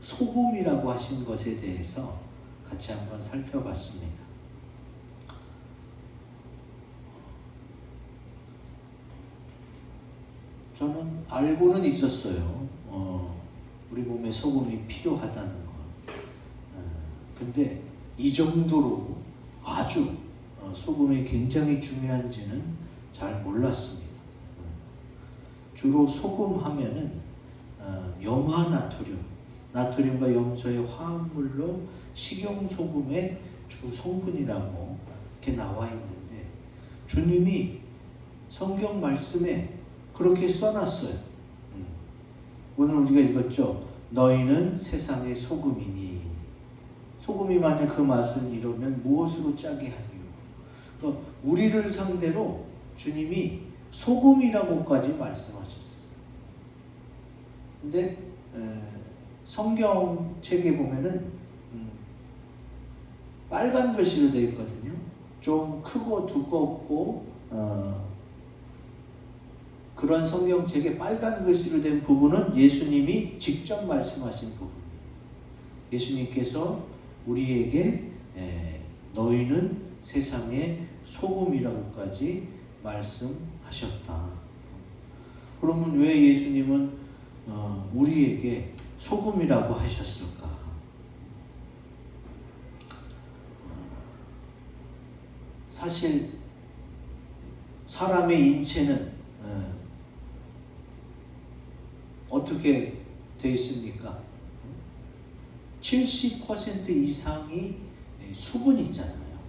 소금이라고 하신 것에 대해서 같이 한번 살펴봤습니다. 저는 알고는 있었어요. 우리 몸에 소금이 필요하다는 것. 근데 이 정도로 아주 소금이 굉장히 중요한지는 잘 몰랐습니다. 주로 소금 하면은 염화나트륨, 나트륨과 염소의 화합물로 식용소금의 주 성분이라고 이렇게 나와 있는데 주님이 성경 말씀에 그렇게 써놨어요. 오늘 우리가 읽었죠. 너희는 세상의 소금이니. 소금이 만약 그 맛을 잃으면 무엇으로 짜게 하리요. 우리를 상대로 주님이 소금이라고까지 말씀하셨어요. 근데 성경책에 보면은 빨간 글씨로 되어 있거든요. 좀 크고 두껍고 그런 성경책에 빨간 글씨로 된 부분은 예수님이 직접 말씀하신 부분이에요. 예수님께서 우리에게 너희는 세상의 소금이라고까지 말씀하셨다. 그러면 왜 예수님은 우리에게 소금이라고 하셨을까? 사실 사람의 인체는 어떻게 되어 있습니까? 70% 이상이 수분이잖아요.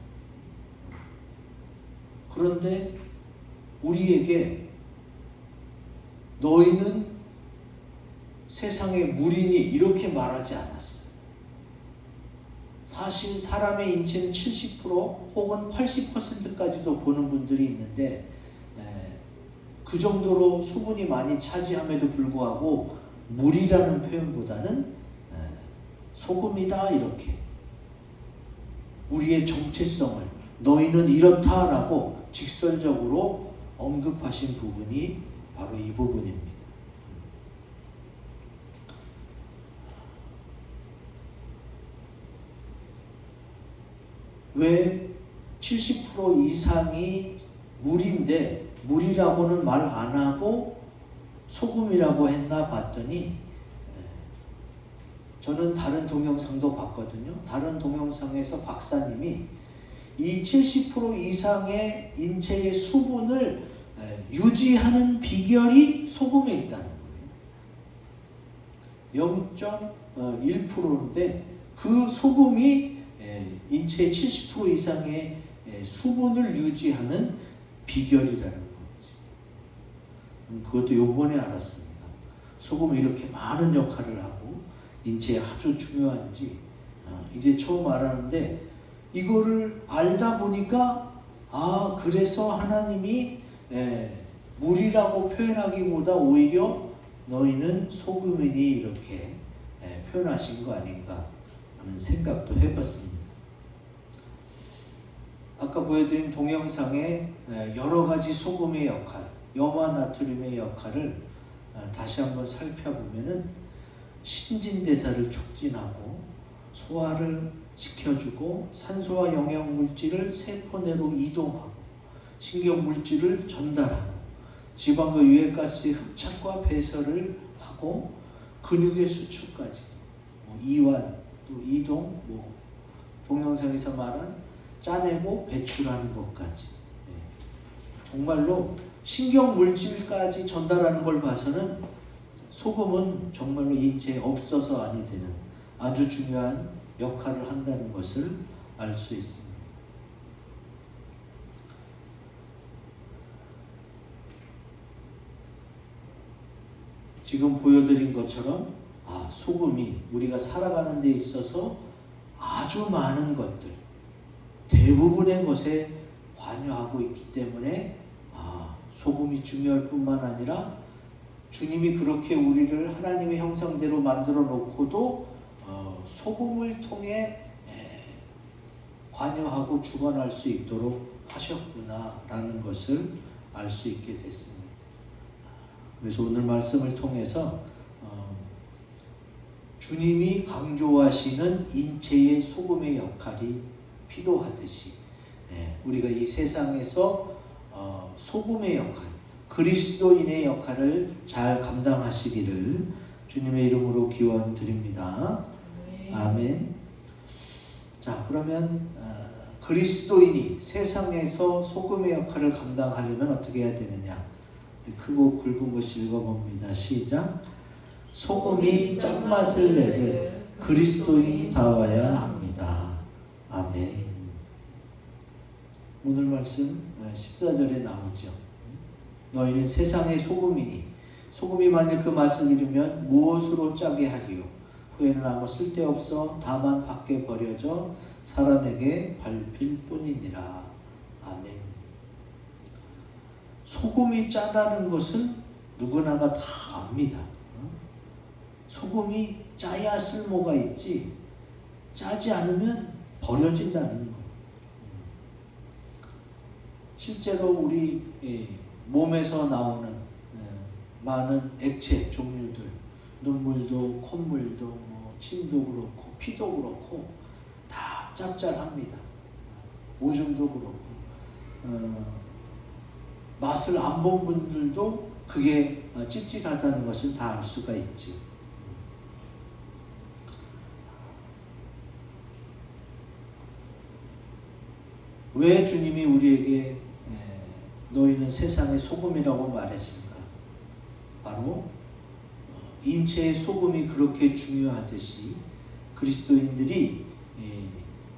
그런데 우리에게 너희는 세상의 물이니 이렇게 말하지 않았어요. 사실 사람의 인체는 70% 혹은 80%까지도 보는 분들이 있는데 그 정도로 수분이 많이 차지함에도 불구하고 물이라는 표현보다는 소금이다 이렇게 우리의 정체성을 너희는 이렇다라고 직설적으로 언급하신 부분이 바로 이 부분입니다. 왜 70% 이상이 물인데 물이라고는 말 안 하고 소금이라고 했나 봤더니 저는 다른 동영상도 봤거든요. 다른 동영상에서 박사님이 이 70% 이상의 인체의 수분을 유지하는 비결이 소금에 있다는 거예요. 0.1%인데 그 소금이 인체의 70% 이상의 수분을 유지하는 비결이라는 거지. 그것도 요번에 알았습니다. 소금이 이렇게 많은 역할을 하고 인체에 아주 중요한지 이제 처음 알았는데 이거를 알다 보니까 그래서 하나님이 물이라고 표현하기보다 오히려 너희는 소금이니 이렇게 표현하신 거 아닌가 하는 생각도 해봤습니다. 아까 보여드린 동영상에 여러 가지 소금의 역할, 염화나트륨의 역할을 다시 한번 살펴보면은 신진대사를 촉진하고 소화를 시켜주고 산소와 영양물질을 세포 내로 이동하고 신경물질을 전달하고 지방과 유해가스의 흡착과 배설을 하고 근육의 수축까지 이완 또 이동 동영상에서 말한 짜내고 배출하는 것까지 정말로 신경물질까지 전달하는 걸 봐서는 소금은 정말로 인체에 없어서 아니 되는 아주 중요한 역할을 한다는 것을 알 수 있습니다. 지금 보여드린 것처럼 소금이 우리가 살아가는 데 있어서 아주 많은 것들, 대부분의 것에 관여하고 있기 때문에 소금이 중요할 뿐만 아니라 주님이 그렇게 우리를 하나님의 형상대로 만들어 놓고도 소금을 통해 관여하고 주관할 수 있도록 하셨구나라는 것을 알 수 있게 됐습니다. 그래서 오늘 말씀을 통해서 주님이 강조하시는 인체의 소금의 역할이 필요하듯이 우리가 이 세상에서 소금의 역할, 그리스도인의 역할을 잘 감당하시기를 주님의 이름으로 기원 드립니다. 아멘. 자, 그러면 그리스도인이 세상에서 소금의 역할을 감당하려면 어떻게 해야 되느냐? 크고 굵은 것을 읽어봅니다. 시작. 소금이 짠맛을 내듯 그리스도인다워야 합니다. 아멘. 오늘 말씀 14절에 나오죠. 너희는 세상의 소금이니 소금이 만일 그 맛을 잃으면 무엇으로 짜게 하리요? 후에는 아무 쓸데없어 다만 밖에 버려져 사람에게 밟힐 뿐이니라. 아멘. 소금이 짜다는 것은 누구나가 다 압니다. 소금이 짜야 쓸모가 있지 짜지 않으면 버려진다는 거. 실제로 우리 몸에서 나오는 많은 액체 종류들, 눈물도, 콧물도, 침도 그렇고, 피도 그렇고 다 짭짤합니다. 오줌도 그렇고 맛을 안 본 분들도 그게 찝찝하다는 것을 다 알 수가 있지. 왜 주님이 우리에게 너희는 세상의 소금이라고 말했습니까? 바로 인체의 소금이 그렇게 중요하듯이 그리스도인들이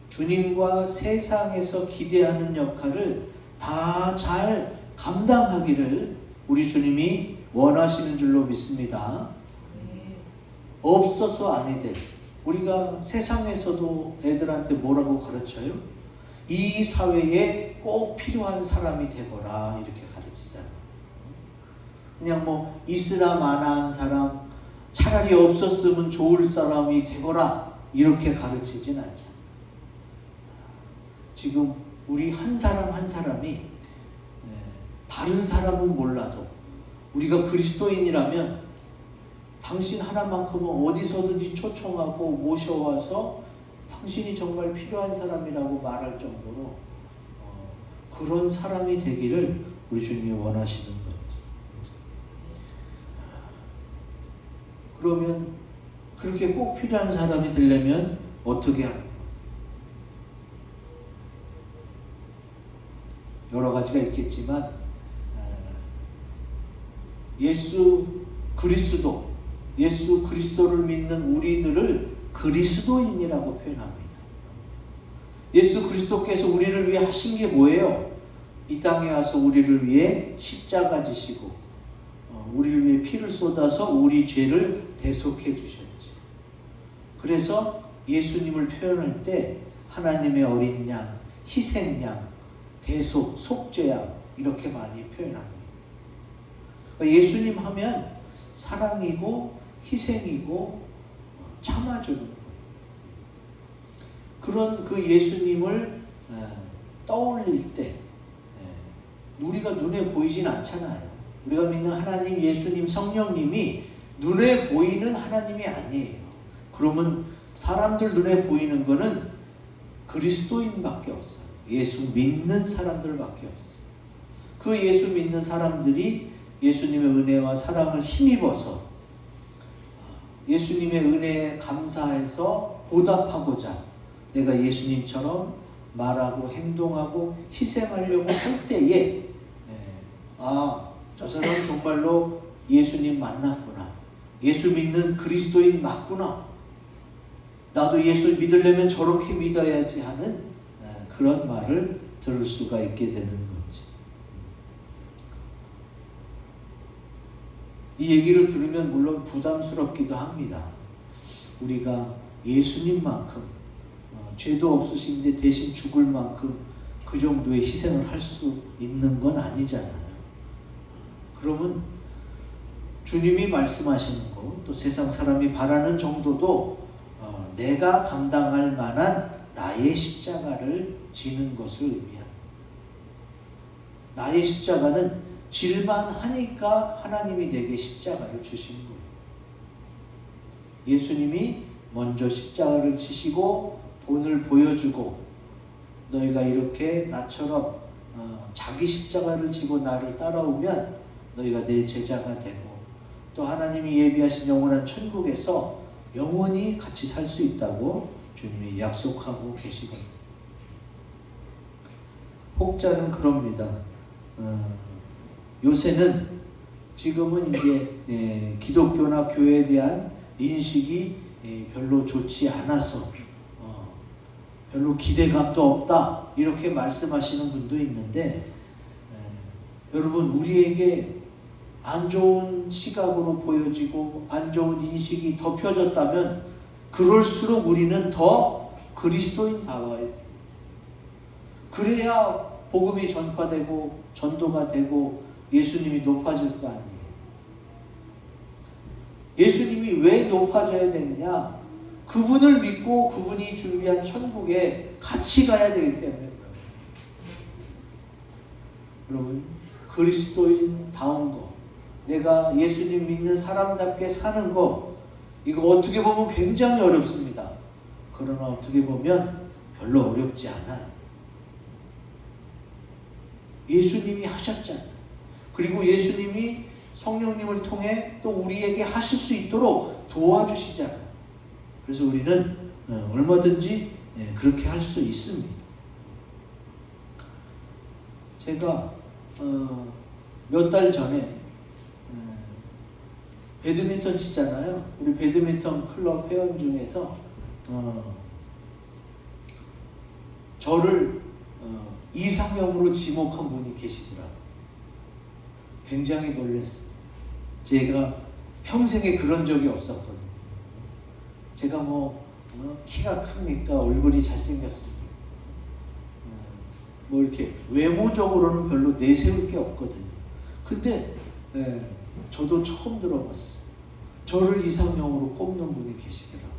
주님과 세상에서 기대하는 역할을 다 잘 감당하기를 우리 주님이 원하시는 줄로 믿습니다. 없어서 아니 될. 우리가 세상에서도 애들한테 뭐라고 가르쳐요? 이 사회에 꼭 필요한 사람이 되거라 이렇게 가르치잖아. 그냥 뭐 있으나 마나한 사람, 차라리 없었으면 좋을 사람이 되거라 이렇게 가르치진 않잖아. 지금 우리 한 사람 한 사람이 다른 사람은 몰라도 우리가 그리스도인이라면 당신 하나만큼은 어디서든지 초청하고 모셔와서 당신이 정말 필요한 사람이라고 말할 정도로 그런 사람이 되기를 우리 주님이 원하시는 거지. 그러면 그렇게 꼭 필요한 사람이 되려면 어떻게 하는 거야? 여러 가지가 있겠지만 예수 그리스도를 믿는 우리들을 그리스도인이라고 표현합니다. 예수 그리스도께서 우리를 위해 하신 게 뭐예요? 이 땅에 와서 우리를 위해 십자가 지시고 우리를 위해 피를 쏟아서 우리 죄를 대속해 주셨죠. 그래서 예수님을 표현할 때 하나님의 어린 양, 희생양, 대속, 속죄양 이렇게 많이 표현합니다. 예수님 하면 사랑이고 희생이고 참아주는 거예요. 그런 그 예수님을 떠올릴 때 우리가 눈에 보이진 않잖아요. 우리가 믿는 하나님, 예수님, 성령님이 눈에 보이는 하나님이 아니에요. 그러면 사람들 눈에 보이는 거는 그리스도인밖에 없어요. 예수 믿는 사람들밖에 없어요. 그 예수 믿는 사람들이 예수님의 은혜와 사랑을 힘입어서 예수님의 은혜에 감사해서 보답하고자 내가 예수님처럼 말하고 행동하고 희생하려고 할 때에 저 사람 정말로 예수님 만났구나. 예수 믿는 그리스도인 맞구나. 나도 예수 믿으려면 저렇게 믿어야지 하는 그런 말을 들을 수가 있게 되는 거지. 이 얘기를 들으면 물론 부담스럽기도 합니다. 우리가 예수님만큼 죄도 없으신데 대신 죽을 만큼 그 정도의 희생을 할 수 있는 건 아니잖아요. 그러면 주님이 말씀하시는 거, 또 세상 사람이 바라는 정도도 내가 감당할 만한 나의 십자가를 지는 것을 의미합니다. 나의 십자가는 질만 하니까 하나님이 내게 십자가를 주신 거예요. 예수님이 먼저 십자가를 지시고 본을 보여주고 너희가 이렇게 나처럼 자기 십자가를 지고 나를 따라오면 너희가 내 제자가 되고 또 하나님이 예비하신 영원한 천국에서 영원히 같이 살 수 있다고 주님이 약속하고 계시거든요. 혹자는 그럽니다. 요새는 지금은 이제 기독교나 교회에 대한 인식이 별로 좋지 않아서 별로 기대감도 없다 이렇게 말씀하시는 분도 있는데 여러분 우리에게 안 좋은 시각으로 보여지고 안 좋은 인식이 덮여졌다면 그럴수록 우리는 더 그리스도인다워야 돼요. 그래야 복음이 전파되고 전도가 되고 예수님이 높아질 거 아니에요. 예수님이 왜 높아져야 되느냐? 그분을 믿고 그분이 준비한 천국에 같이 가야 되기 때문에 여러분 그리스도인다운 거, 내가 예수님 믿는 사람답게 사는 거, 이거 어떻게 보면 굉장히 어렵습니다. 그러나 어떻게 보면 별로 어렵지 않아요. 예수님이 하셨잖아요. 그리고 예수님이 성령님을 통해 또 우리에게 하실 수 있도록 도와주시잖아요. 그래서 우리는 얼마든지 그렇게 할 수 있습니다. 제가 몇 달 전에 배드민턴 치잖아요. 우리 배드민턴 클럽 회원 중에서 저를 이상형으로 지목한 분이 계시더라고요. 굉장히 놀랐어요. 제가 평생에 그런 적이 없었거든요. 제가 키가 큽니까? 얼굴이 잘생겼습니까? 이렇게 외모적으로는 별로 내세울 게 없거든요. 근데 저도 처음 들어봤어요. 저를 이상형으로 꼽는 분이 계시더라고요.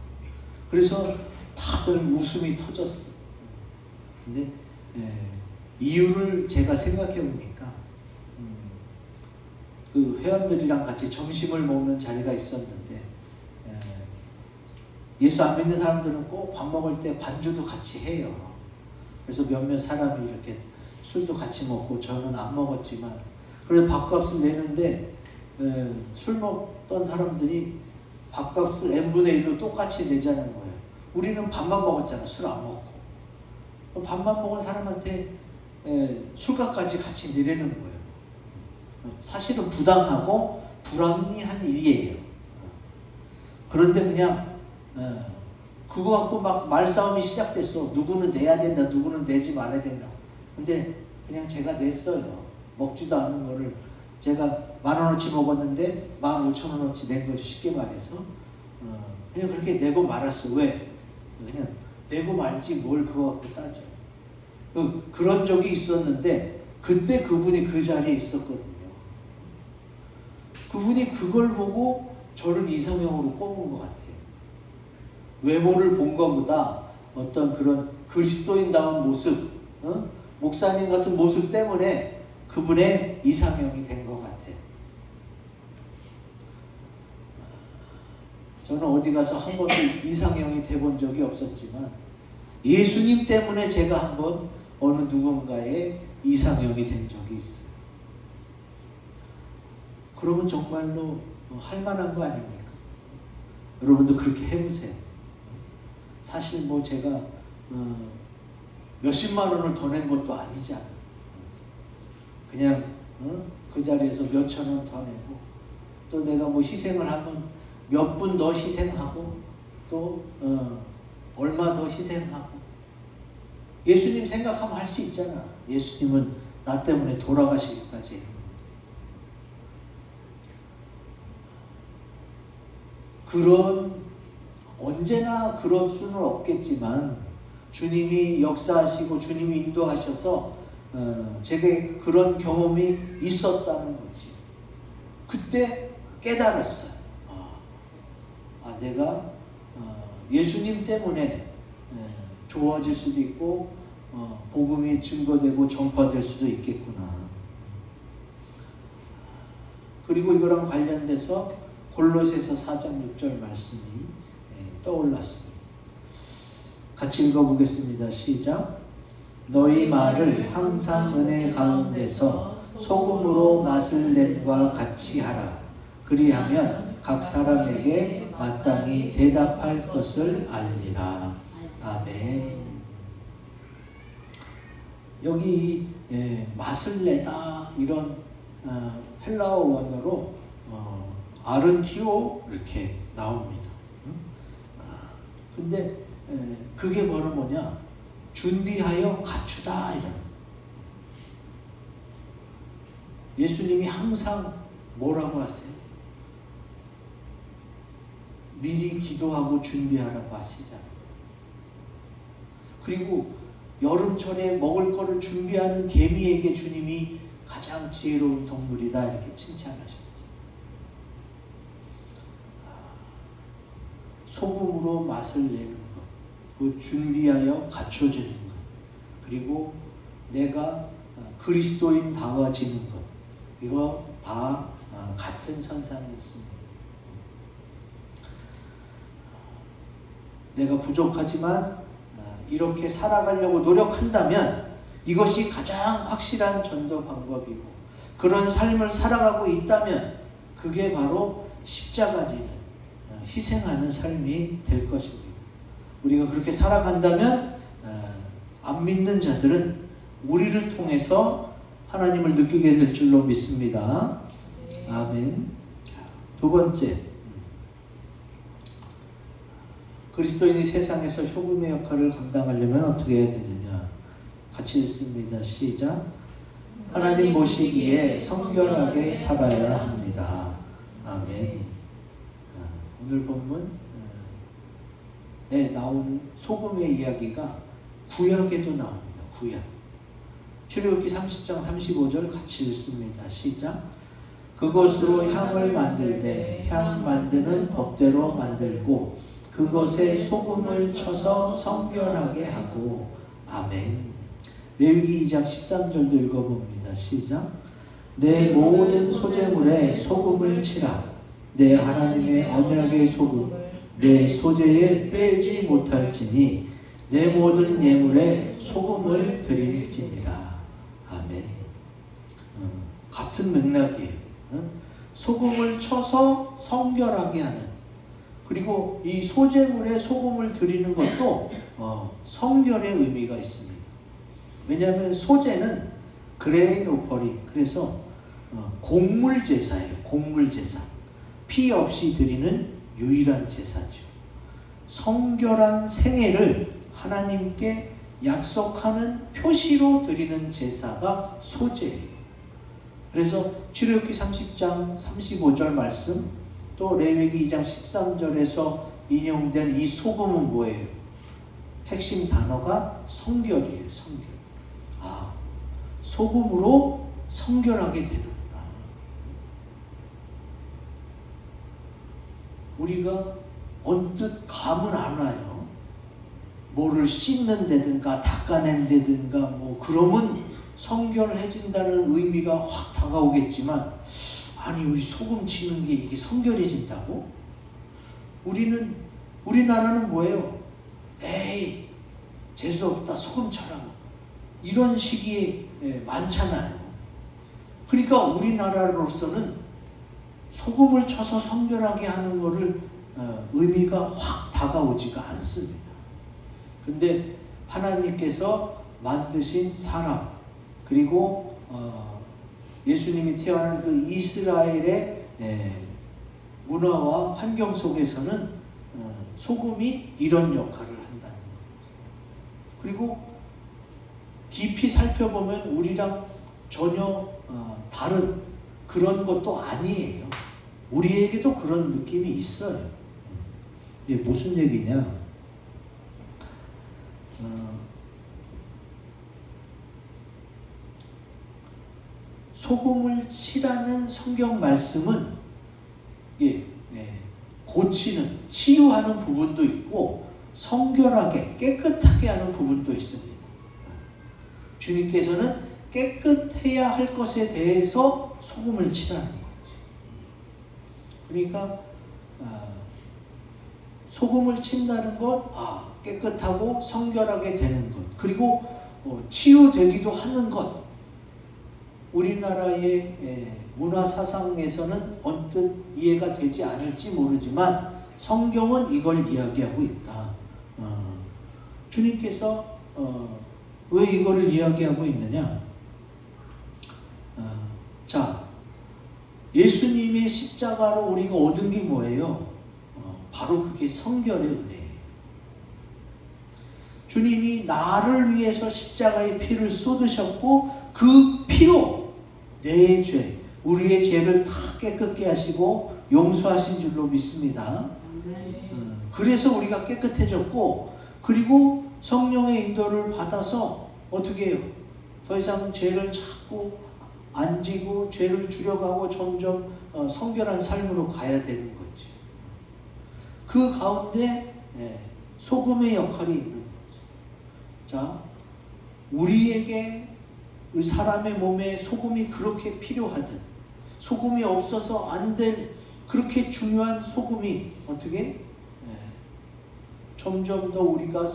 그래서 다들 웃음이 터졌어요. 근데 이유를 제가 생각해 보니까 그 회원들이랑 같이 점심을 먹는 자리가 있었는데 예수 안 믿는 사람들은 꼭 밥 먹을 때 반주도 같이 해요. 그래서 몇몇 사람이 이렇게 술도 같이 먹고 저는 안 먹었지만 그래서 밥값을 내는데 술 먹던 사람들이 밥값을 n분의 1로 똑같이 내자는 거예요. 우리는 밥만 먹었잖아. 술 안 먹고. 밥만 먹은 사람한테 술값까지 같이 내려는 거예요. 사실은 부당하고 불합리한 일이에요. 그런데 그냥 그거 갖고 막 말싸움이 시작됐어. 누구는 내야 된다, 누구는 내지 말아야 된다. 근데 그냥 제가 냈어요. 먹지도 않는 거를 제가 10,000원어치 먹었는데 15,000원어치 낸 거죠. 쉽게 말해서 그냥 그렇게 내고 말았어. 왜? 그냥 내고 말지 뭘 그거 갖고 따져. 그런 적이 있었는데 그때 그분이 그 자리에 있었거든요. 그분이 그걸 보고 저를 이상형으로 꼽은 것 같아요. 외모를 본 것보다 어떤 그런 그리스도인다운 모습, 목사님 같은 모습 때문에 그분의 이상형이 된 것 같아요. 저는 어디 가서 한 번도 이상형이 돼본 적이 없었지만 예수님 때문에 제가 한번 어느 누군가의 이상형이 된 적이 있어요. 그러면 정말로 할 만한 거 아닙니까? 여러분도 그렇게 해보세요. 사실 제가 몇십만 원을 더 낸 것도 아니잖아. 그냥 그 자리에서 몇천 원 더 내고 또 내가 희생을 하면 몇 분 더 희생하고 또 얼마 더 희생하고 예수님 생각하면 할 수 있잖아. 예수님은 나 때문에 돌아가시기까지 했는데. 언제나 그럴 수는 없겠지만 주님이 역사하시고 주님이 인도하셔서 제게 그런 경험이 있었다는 거지. 그때 깨달았어요. 내가 예수님 때문에 좋아질 수도 있고 복음이 증거되고 전파될 수도 있겠구나. 그리고 이거랑 관련돼서 골로새서 4장 6절 말씀이 떠올랐습니다. 같이 읽어보겠습니다. 시작. 너희 말을 항상 은혜 가운데서 소금으로 맛을 냄과 같이 하라. 그리하면 각 사람에게 마땅히 대답할 것을 알리라. 아멘. 여기 맛을 내다 이런 헬라어 원어로 아른티오 이렇게 나옵니다. 근데 그게 바로 뭐냐? 준비하여 갖추다 이런. 예수님이 항상 뭐라고 하세요? 미리 기도하고 준비하라고 하시잖아요. 그리고 여름철에 먹을 거를 준비하는 개미에게 주님이 가장 지혜로운 동물이다 이렇게 칭찬하셨죠. 소금으로 맛을 내는 것, 그 준비하여 갖춰지는 것, 그리고 내가 그리스도인다워지는 것, 이거 다 같은 선상에 있습니다. 내가 부족하지만 이렇게 살아가려고 노력한다면 이것이 가장 확실한 전도 방법이고, 그런 삶을 살아가고 있다면 그게 바로 십자가 지는 희생하는 삶이 될 것입니다. 우리가 그렇게 살아간다면 안 믿는 자들은 우리를 통해서 하나님을 느끼게 될 줄로 믿습니다. 아멘. 두 번째, 그리스도인이 세상에서 소금의 역할을 감당하려면 어떻게 해야 되느냐? 같이 읽습니다. 시작. 하나님 보시기에 성결하게 살아야 합니다. 아멘. 오늘 본문에 나온 소금의 이야기가 구약에도 나옵니다. 구약. 출애굽기 30장 35절 같이 읽습니다. 시작. 그것으로 향을 만들되 향 만드는 법대로 만들고 그것에 소금을 쳐서 성결하게 하고. 아멘. 레위기 2장 13절도 읽어봅니다. 시작. 내 모든 소재물에 소금을 치라. 내 하나님의 언약의 소금 내 소재에 빼지 못할지니 내 모든 예물에 소금을 드릴지니라. 아멘. 같은 맥락이에요. 소금을 쳐서 성결하게 하는, 그리고 이 소재물에 소금을 드리는 것도 성결의 의미가 있습니다. 왜냐하면 소재는 그레인 오퍼링, 그래서 곡물 제사예요. 곡물 제사. 피 없이 드리는 유일한 제사죠. 성결한 생애를 하나님께 약속하는 표시로 드리는 제사가 소재예요. 그래서 출애굽기 30장 35절 말씀, 또 레위기 2장 13절에서 인용된 이 소금은 뭐예요? 핵심 단어가 성결이에요. 성결. 소금으로 성결하게 되는구나. 우리가 언뜻 감은 안 와요. 뭐를 씻는 데든가 닦아낸 데든가 뭐 그러면 성결해진다는 의미가 확 다가오겠지만, 아니 우리 소금 치는 게 이게 성결해진다고? 우리나라는 뭐예요? 에이 재수없다 소금 쳐라 이런 식이 많잖아요. 그러니까 우리나라로서는 소금을 쳐서 성결하게 하는 것을 의미가 확 다가오지가 않습니다. 근데 하나님께서 만드신 사람, 그리고 예수님이 태어난 그 이스라엘의 문화와 환경 속에서는 소금이 이런 역할을 한다는 거죠. 그리고 깊이 살펴보면 우리랑 전혀 다른 그런 것도 아니에요. 우리에게도 그런 느낌이 있어요. 이게 무슨 얘기냐? 소금을 치라는 성경 말씀은 고치는, 치유하는 부분도 있고 성결하게 깨끗하게 하는 부분도 있습니다. 주님께서는 깨끗해야 할 것에 대해서 소금을 치라는 거지. 그러니까 소금을 친다는 것, 깨끗하고 성결하게 되는 것, 그리고 치유되기도 하는 것. 우리나라의 문화 사상에서는 언뜻 이해가 되지 않을지 모르지만 성경은 이걸 이야기하고 있다. 주님께서 왜 이거를 이야기하고 있느냐? 자, 예수님의 십자가로 우리가 얻은 게 뭐예요? 바로 그게 성결의 은혜예요. 주님이 나를 위해서 십자가의 피를 쏟으셨고 그 피로 내 죄, 우리의 죄를 다 깨끗게 하시고 용서하신 줄로 믿습니다. 그래서 우리가 깨끗해졌고, 그리고 성령의 인도를 받아서 어떻게 해요? 더 이상 죄를 자꾸 안 지고 죄를 줄여가고 점점 성결한 삶으로 가야 되는 거지. 그 가운데 소금의 역할이 있는 거지. 자, 우리에게 사람의 몸에 소금이 그렇게 필요하든, 소금이 없어서 안 될 그렇게 중요한 소금이 어떻게 점점 더 우리가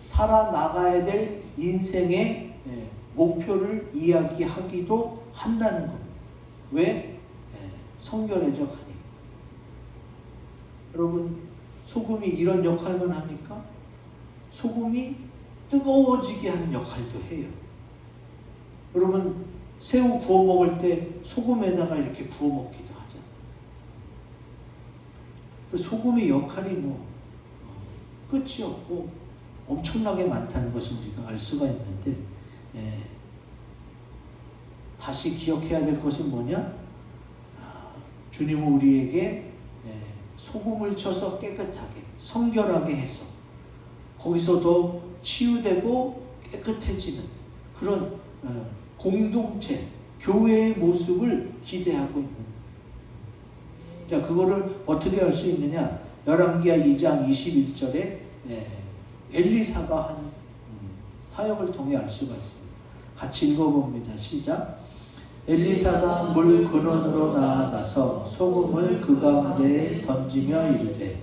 살아나가야 될 인생의 목표를 이야기하기도 한다는 겁니다. 왜? 성결해져 가니. 여러분, 소금이 이런 역할만 합니까? 소금이 뜨거워지게 하는 역할도 해요. 여러분, 새우 구워 먹을 때 소금에다가 이렇게 부어 먹기도 하잖아요. 그 소금의 역할이 끝이 없고 엄청나게 많다는 것을 우리가 알 수가 있는데, 다시 기억해야 될 것은 뭐냐? 주님은 우리에게 소금을 쳐서 깨끗하게, 성결하게 해서 거기서 더 치유되고 깨끗해지는 그런 공동체, 교회의 모습을 기대하고 있는 거예요. 자, 그거를 어떻게 할 수 있느냐? 열왕기하 2장 21절에 엘리사가 한 사역을 통해 알 수가 있습니다. 같이 읽어봅니다. 시작. 엘리사가 물 근원으로 나아가서 소금을 그 가운데에 던지며 이르되,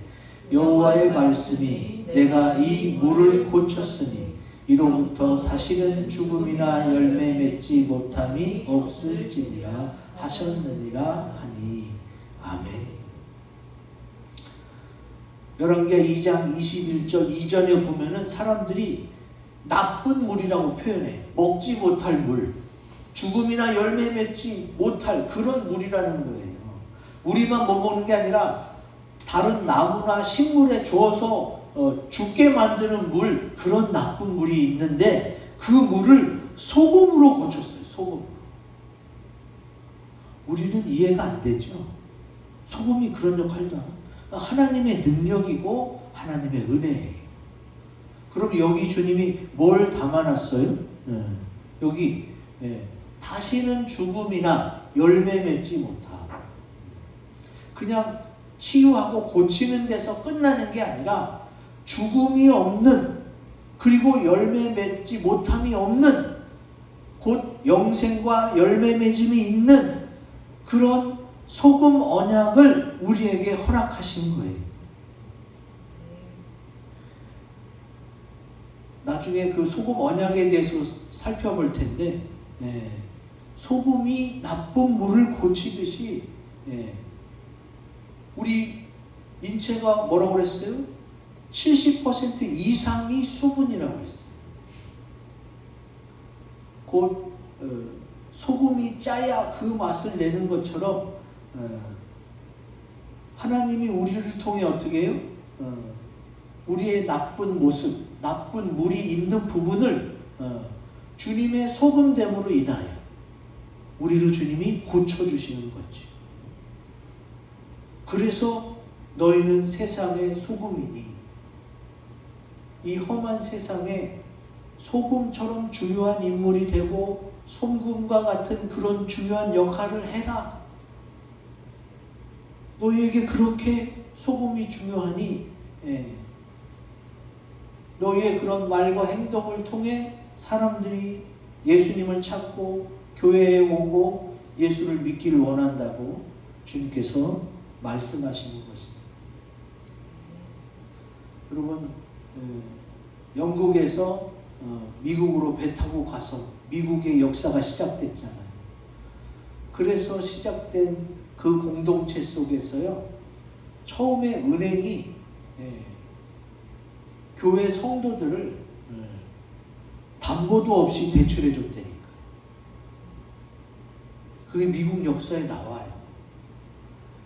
여호와의 말씀이 내가 이 물을 고쳤으니 이로부터 다시는 죽음이나 열매 맺지 못함이 없을지니라 하셨느니라 하니. 아멘. 열왕기하 2장 21절 이전에 보면은 사람들이 나쁜 물이라고 표현해. 먹지 못할 물, 죽음이나 열매 맺지 못할 그런 물이라는 거예요. 우리만 못 먹는 게 아니라 다른 나무나 식물에 주어서 죽게 만드는 물, 그런 나쁜 물이 있는데 그 물을 소금으로 고쳤어요. 소금으로. 우리는 이해가 안 되죠. 소금이 그런 역할도 하고, 하나님의 능력이고 하나님의 은혜예요. 그럼 여기 주님이 뭘 담아놨어요? 여기 다시는 죽음이나 열매 맺지 못하고, 그냥 치유하고 고치는 데서 끝나는 게 아니라 죽음이 없는, 그리고 열매 맺지 못함이 없는, 곧 영생과 열매 맺음이 있는 그런 소금 언약을 우리에게 허락하신 거예요. 나중에 그 소금 언약에 대해서 살펴볼 텐데, 소금이 나쁜 물을 고치듯이 우리 인체가 뭐라고 그랬어요? 70% 이상이 수분이라고 했어요. 곧 소금이 짜야 그 맛을 내는 것처럼 하나님이 우리를 통해 어떻게 해요? 우리의 나쁜 모습, 나쁜 물이 있는 부분을 주님의 소금됨으로 인하여 우리를 주님이 고쳐주시는 거지. 그래서 너희는 세상의 소금이니 이 험한 세상에 소금처럼 중요한 인물이 되고 소금과 같은 그런 중요한 역할을 해라. 너희에게 그렇게 소금이 중요하니 너희의 그런 말과 행동을 통해 사람들이 예수님을 찾고 교회에 오고 예수를 믿기를 원한다고 주님께서 말씀하시는 것입니다. 여러분, 영국에서 미국으로 배 타고 가서 미국의 역사가 시작됐잖아요. 그래서 시작된 그 공동체 속에서요, 처음에 은행이 교회 성도들을 담보도 없이 대출해 줬다니까. 그게 미국 역사에 나와요.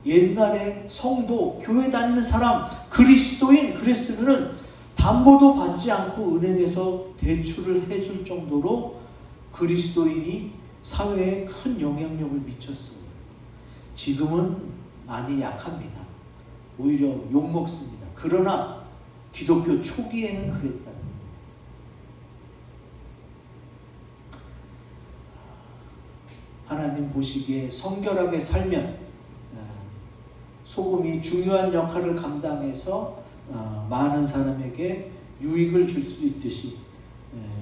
옛날에 성도, 교회 다니는 사람, 그리스도인 그랬으면은 담보도 받지 않고 은행에서 대출을 해줄 정도로 그리스도인이 사회에 큰 영향력을 미쳤어요. 지금은 많이 약합니다. 오히려 욕먹습니다. 그러나 기독교 초기에는 그랬다는 거예요. 하나님 보시기에 성결하게 살면 소금이 중요한 역할을 감당해서 많은 사람에게 유익을 줄 수 있듯이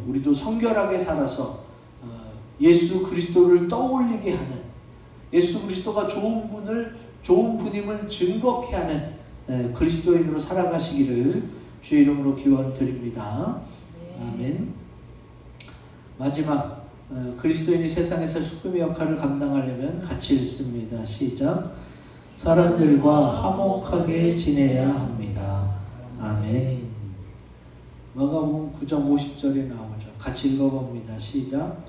우리도 성결하게 살아서 예수 그리스도를 떠올리게 하는, 예수 그리스도가 좋은 분임을 증거케 하는 그리스도인으로 살아가시기를 주의 이름으로 기원드립니다. 아멘. 마지막, 그리스도인이 세상에서 소금의 역할을 감당하려면 같이 읽습니다. 시작. 사람들과 화목하게 지내야 합니다. 아멘. 마가복음 9장 50절에 나오죠. 같이 읽어봅니다. 시작.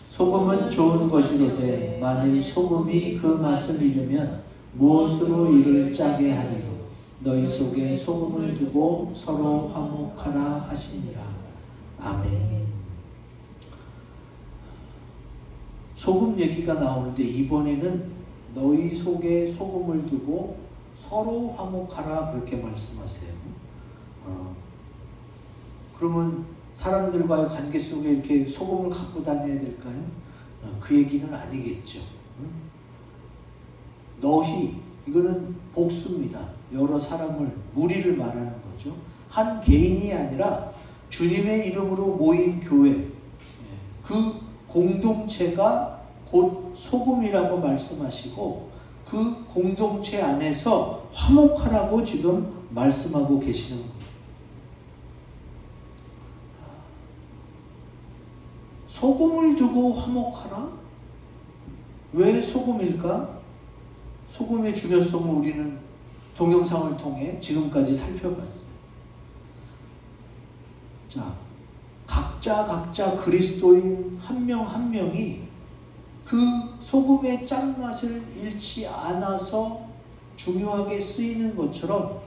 소금은 좋은 것이로되 만일 소금이 그 맛을 잃으면 무엇으로 이를 짜게 하리요. 너희 속에 소금을 두고 서로 화목하라 하시니라. 아멘. 소금 얘기가 나오는데 이번에는 너희 속에 소금을 두고 서로 화목하라 그렇게 말씀하세요. 그러면 사람들과의 관계 속에 이렇게 소금을 갖고 다녀야 될까요? 그 얘기는 아니겠죠. 너희, 이거는 복수입니다. 여러 사람을, 무리를 말하는 거죠. 한 개인이 아니라 주님의 이름으로 모인 교회, 그 공동체가 곧 소금이라고 말씀하시고 그 공동체 안에서 화목하라고 지금 말씀하고 계시는 거예요. 소금을 두고 화목하라? 왜 소금일까? 소금의 중요성을 우리는 동영상을 통해 지금까지 살펴봤어요. 자, 각자 그리스도인 한 명 한 명이 그 소금의 짠맛을 잃지 않아서 중요하게 쓰이는 것처럼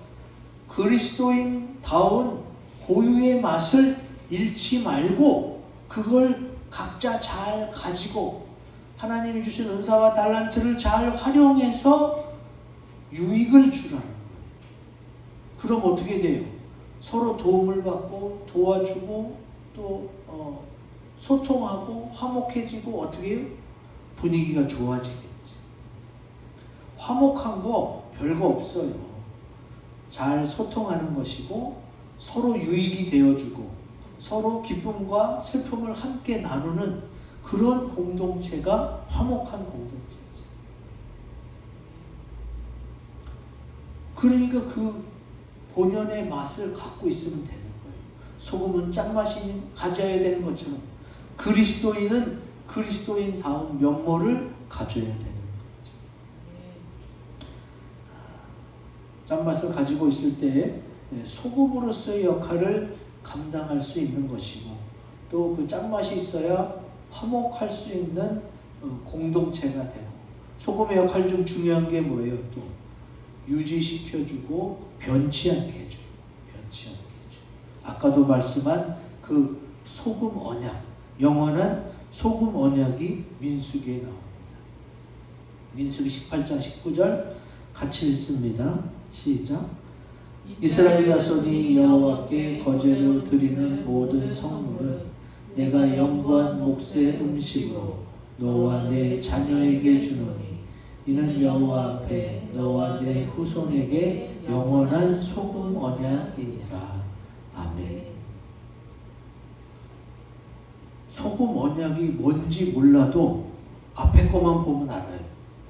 그리스도인다운 고유의 맛을 잃지 말고 그걸 각자 잘 가지고 하나님이 주신 은사와 달란트를 잘 활용해서 유익을 주라는 거예요. 그럼 어떻게 돼요? 서로 도움을 받고 도와주고 또 소통하고 화목해지고 어떻게 해요? 분위기가 좋아지겠지. 화목한 거 별거 없어요. 잘 소통하는 것이고 서로 유익이 되어주고 서로 기쁨과 슬픔을 함께 나누는 그런 공동체가 화목한 공동체죠. 그러니까 그 본연의 맛을 갖고 있으면 되는 거예요. 소금은 짠맛이 가져야 되는 것처럼 그리스도인은 그리스도인다운 면모를 가져야 되는 거죠. 짠맛을 가지고 있을 때 소금으로서의 역할을 감당할 수 있는 것이고 또 그 짠맛이 있어야 화목할 수 있는 공동체가 되고 소금의 역할 중 중요한 게 뭐예요? 또 유지시켜주고 변치 않게 해줘요. 변치 않게 해줘요. 아까도 말씀한 그 소금 언약, 영원한 소금 언약이 민수기에 나옵니다. 민수기 18장 19절 같이 읽습니다. 시작. 이스라엘 자손이 여호와께 거제로 드리는 모든 성물은 내가 영구한 몫의 음식으로 너와 내 자녀에게 주노니 이는 여호와 앞에 너와 내 후손에게 영원한 소금 언약이니라. 아멘. 소금 언약이 뭔지 몰라도 앞에 것만 보면 알아요.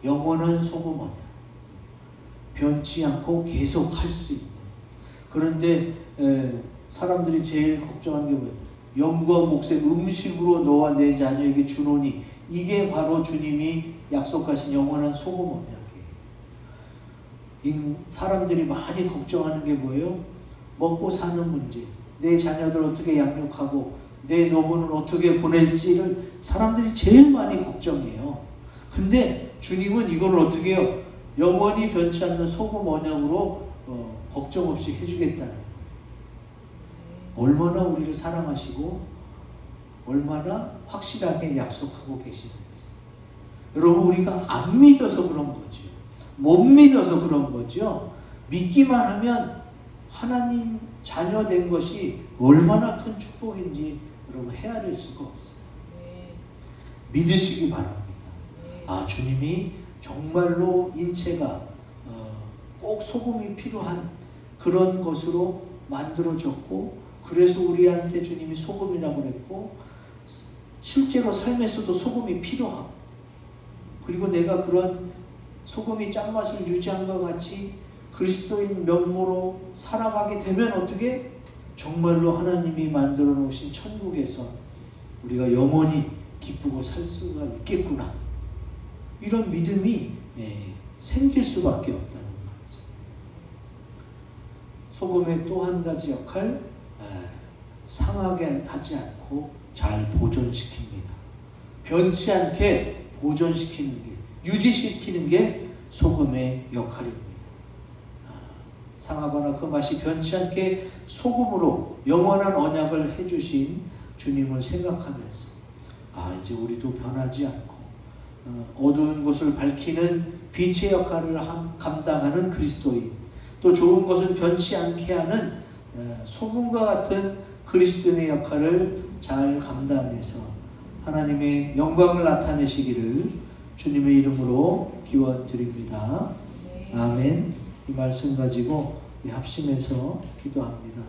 영원한 소금 언약. 변치 않고 계속 할 수 있는. 그런데 사람들이 제일 걱정하는 게 뭐예요? 영과 목숨 음식으로 너와 내 자녀에게 주노니, 이게 바로 주님이 약속하신 영원한 소금 언약이에요. 사람들이 많이 걱정하는 게 뭐예요? 먹고 사는 문제, 내 자녀들 어떻게 양육하고 내 노후는 어떻게 보낼지를 사람들이 제일 많이 걱정해요. 근데 주님은 이걸 어떻게 해요? 영원히 변치 않는 소금 언약으로 걱정 없이 해주겠다는 거예요. 얼마나 우리를 사랑하시고 얼마나 확실하게 약속하고 계시는지. 여러분, 우리가 안 믿어서 그런 거죠. 못 믿어서 그런 거죠. 믿기만 하면 하나님 자녀 된 것이 얼마나 큰 축복인지 여러분 헤아릴 수가 없어요. 믿으시기 바랍니다. 아, 주님이 정말로 인체가 꼭 소금이 필요한 그런 것으로 만들어졌고, 그래서 우리한테 주님이 소금이라고 그랬고, 실제로 삶에서도 소금이 필요하고, 그리고 내가 그런 소금이 짠맛을 유지한 것 같이 그리스도인 면모로 살아가게 되면 어떻게? 정말로 하나님이 만들어 놓으신 천국에서 우리가 영원히 기쁘고 살 수가 있겠구나, 이런 믿음이 생길 수밖에 없다는 거죠. 소금의 또 한 가지 역할, 상하게 하지 않고 잘 보존시킵니다. 변치 않게 보존시키는 게, 유지시키는 게 소금의 역할입니다. 상하거나 그 맛이 변치 않게 소금으로 영원한 언약을 해주신 주님을 생각하면서, 아, 이제 우리도 변하지 않고 어두운 곳을 밝히는 빛의 역할을 감당하는 그리스도인, 또 좋은 것은 변치 않게 하는 소금과 같은 그리스도인의 역할을 잘 감당해서 하나님의 영광을 나타내시기를 주님의 이름으로 기원드립니다. 아멘. 이 말씀 가지고 합심해서 기도합니다.